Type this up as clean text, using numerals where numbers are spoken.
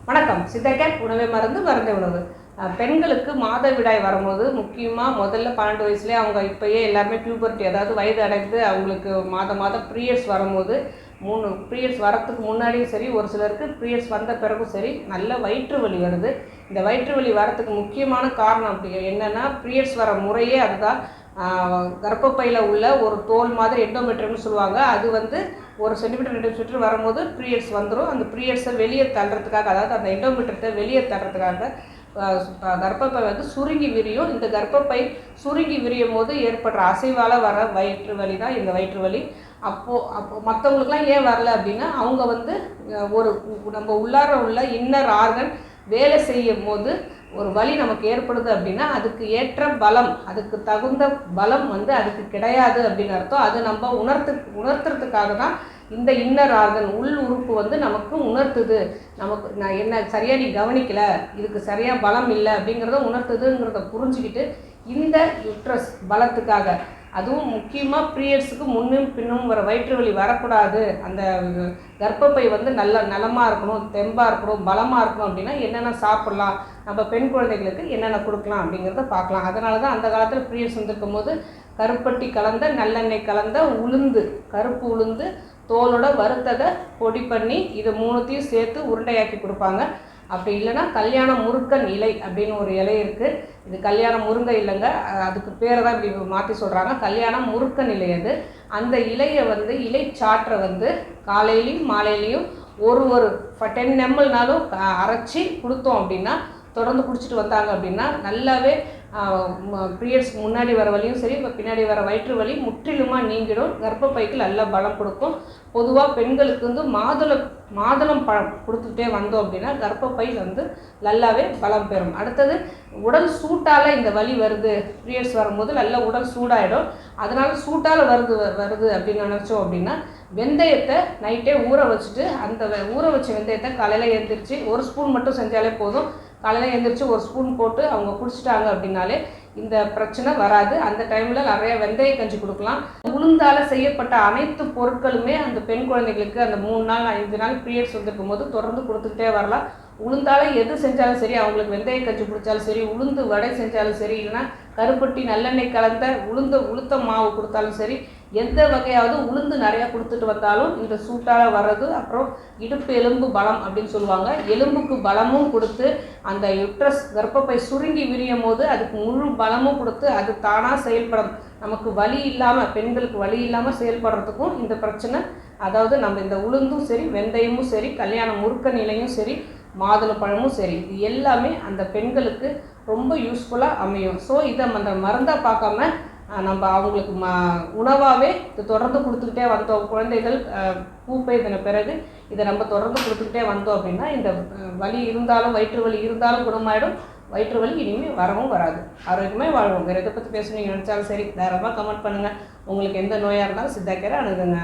வணக்கம். சித்தகேட் உணவே மருந்து மருந்தே உணவு. பெண்களுக்கு மாதவிடாய் வரும்போது முக்கியமாக முதல்ல 12 வயசுலேயே அவங்க இப்போயே எல்லாருமே பியூபர்ட்டி, அதாவது வயது அடைந்து அவங்களுக்கு மாதம் பீரியட்ஸ் வரும்போது 3 பீரியட்ஸ் வரத்துக்கு முன்னாடியும் சரி, ஒரு சிலருக்கு பீரியட்ஸ் வந்த பிறகும் சரி நல்ல வயிற்று வலி வருது. இந்த வயிற்று வலி வரத்துக்கு முக்கியமான காரணம் அப்படி என்னென்னா, பீரியட்ஸ் வர முறையே அதுதான். கர்ப்பப்பையில் உள்ள ஒரு தோல் மாதிரி எண்டோமெட்ரியம்னு சொல்லுவாங்க. அது ஒரு சென்டிமீட்டர் 2 சென்டிமீட்டர் வரும்போது பீரியட்ஸ் வந்துடும். அந்த பீரியட்ஸை வெளியே தள்ளுறதுக்காக, அதாவது அந்த எண்டோமெட்ரியத்தை வெளியே தள்ளுறதுக்காக கர்ப்பப்பை சுருங்கி விரியும். இந்த கர்ப்பப்பை சுருங்கி விரியும் போது ஏற்படுற அசைவால் வர வயிற்று வலி தான் இந்த வயிற்று வலி. அப்போது மற்றவங்களுக்குலாம் ஏன் வரல அப்படின்னா, அவங்க ஒரு நம்ம உள்ளார உள்ள இன்னர் ஆர்கன் வேலை செய்யும் போது ஒரு வலி நமக்கு ஏற்படுது அப்படின்னா, அதுக்கு ஏற்ற பலம், அதுக்கு தகுந்த பலம் அதுக்கு கிடையாது அப்படின்னு அர்த்தம். அது நம்ம உணர்த்துறதுக்காக தான் இந்த இன்னர் ஆர்கன், உள் உறுப்பு நமக்கு உணர்த்துது. நான் என்ன சரியாக நீ கவனிக்கலை, இதுக்கு சரியாக பலம் இல்லை அப்படிங்கிறத உணர்த்துதுங்கிறத புரிஞ்சுக்கிட்டு இந்த யுட்ரஸ் பலத்துக்காக, அதுவும் முக்கியமாக பீரியட்ஸுக்கு முன்னும் பின்னும் வர வயிற்று வலி வரக்கூடாது, அந்த கர்ப்பப்பை நல்ல நலமாக இருக்கணும், தெம்பாக இருக்கணும், பலமாக இருக்கணும் அப்படின்னா என்னென்ன சாப்பிட்லாம், நம்ம பெண் குழந்தைகளுக்கு என்னென்ன கொடுக்கலாம் அப்படிங்கிறத பார்க்கலாம். அதனால தான் அந்த காலத்தில் பீரியட்ஸ் வந்திருக்கும் போது கருப்பட்டி கலந்த நல்லெண்ணெய் கலந்த உளுந்து, கருப்பு உளுந்து தோலோட வறுத்ததை பொடி பண்ணி இதை 3த்தையும் சேர்த்து உருண்டையாக்கி கொடுப்பாங்க. அப்படி இல்லைன்னா கல்யாண முருங்கன் இலை அப்படின்னு ஒரு இலை இருக்குது. இது கல்யாண முருங்கை இல்லைங்க, அதுக்கு பேரை தான் இப்படி மாற்றி சொல்கிறாங்க. கல்யாண முருங்கன் இலை அது. அந்த இலையை இலை சாற்றை காலையிலையும் மாலையிலையும் ஒரு 10 mlனாலும் அரைச்சி கொடுத்தோம் அப்படின்னா, தொடர்ந்து குடிச்சிட்டு வந்தாங்க அப்படின்னா நல்லாவே பீரியட்ஸ்க்கு முன்னாடி வர வலியும் சரி, இப்போ பின்னாடி வர வயிற்று வலி முற்றிலுமாக நீங்கிடும். கர்ப்பப்பைக்கு நல்ல பலம் கொடுக்கும். பொதுவாக பெண்களுக்கு மாதுளம் பழம் கொடுத்துட்டே வந்தோம் அப்படின்னா கர்ப்பப்பை நல்லாவே பலம் பெறும். அடுத்தது, உடல் சூட்டால் இந்த வலி வருது, பீரியட்ஸ் வரும்போது நல்ல உடல் சூடாகிடும். அதனால் சூட்டால் வருது அப்படின்னு நினச்சோம் அப்படின்னா, வெந்தயத்தை நைட்டே ஊற வச்சுட்டு, அந்த ஊற வச்ச வெந்தயத்தை காலையில் எழுந்திரிச்சு 1 ஸ்பூன் மட்டும் செஞ்சாலே போதும். காலையில் எழுந்திரிச்சு 1 ஸ்பூன் போட்டு அவங்க குடிச்சிட்டாங்க அப்படின்னாலே இந்த பிரச்சனை வராது. அந்த டைமில் நிறைய வெந்தய கஞ்சி கொடுக்கலாம். உளுந்தால் செய்யப்பட்ட அனைத்து பொருட்களுமே அந்த பெண் குழந்தைகளுக்கு அந்த 3 நாள் 5 நாள் பீரியட்ஸ் வந்திருக்கும் போது தொடர்ந்து கொடுத்துக்கிட்டே வரலாம். உளுந்தால் எது செஞ்சாலும் சரி, அவங்களுக்கு வெந்தய கஞ்சி பிடிச்சாலும் சரி, உளுந்து வடை செஞ்சாலும் சரி, இல்லைன்னா கருப்பட்டி நல்லெண்ணெய் கலந்த உளுத்த மாவு கொடுத்தாலும் சரி, எந்த வகையாவது உளுந்து நிறையா கொடுத்துட்டு வந்தாலும் இந்த சூட்டால் வர்றது. அப்புறம் இடுப்பு எலும்பு பலம் அப்படின்னு சொல்லுவாங்க. எலும்புக்கு பலமும் கொடுத்து அந்த யுட்ரஸ் கர்ப்பப்பை சுருங்கி விரியும் போது அதுக்கு முழு பலமும் கொடுத்து அது தானாக செயல்படும். நமக்கு வலி இல்லாமல், பெண்களுக்கு வலி இல்லாமல் செயல்படுறதுக்கும் இந்த பிரச்சனை, அதாவது நம்ம இந்த உளுந்தும் சரி, வெந்தயமும் சரி, கல்யாண முருங்கன் இலையும் சரி, மாதுளப்பழமும் சரி, இது எல்லாமே அந்த பெண்களுக்கு ரொம்ப யூஸ்ஃபுல்லாக அமையும். ஸோ இதை அந்த மருந்தாக பார்க்காம நம்ம அவங்களுக்கு உணவாகவே இது தொடர்ந்து கொடுத்துக்கிட்டே வந்தோம். குழந்தைகள் பூப்பெய்தின பிறகு இதை நம்ம தொடர்ந்து கொடுத்துக்கிட்டே வந்தோம் அப்படின்னா இந்த வலி இருந்தாலும், வயிற்று வலி இருந்தாலும் குணமாயிடும். வயிற்று வலி இனிமேல் வரவும் வராது. ஆரோக்கியமாக வாழ்வோம். வேறு எதை பற்றி பேசணும்னு நினச்சாலும் சரி, தாராளமாக கமெண்ட் பண்ணுங்கள். உங்களுக்கு எந்த நோயாக இருந்தாலும் சித்தா கேரை அணுகுங்க.